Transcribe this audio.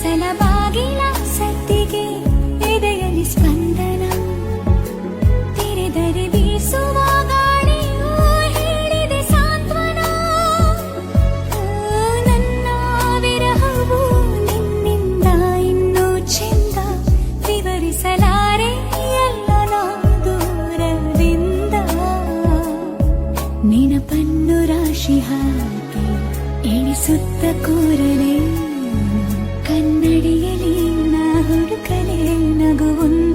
ಸಲ ಬಾಗಿಲ ಸದ್ದಿಗೆ ಎದೆಯಲ್ಲಿ ಸ್ಪಂದನ ತೆರೆದರೆ ಬೀಸುವ ಗಾಳಿಯೂ ಹೇಳಿದೆ ಸಾಂತ್ವನ. ನನ್ನ ವಿರಹವು ನಿನ್ನಿಂದ ಇನ್ನೂ ಚೆಂದ ವಿವರಿಸಲಾರೆ ಎಲ್ಲ ದೂರದಿಂದ. ನೆನಪನ್ನು ರಾಶಿ ಹಾಕಿ ಎಣಿಸುತ್ತ ಕೂರಲೇ ಕನ್ನಡಿಯಲ್ಲಿ ನಾ ಹುಡುಕಲೇ ನಗುವುಂದ.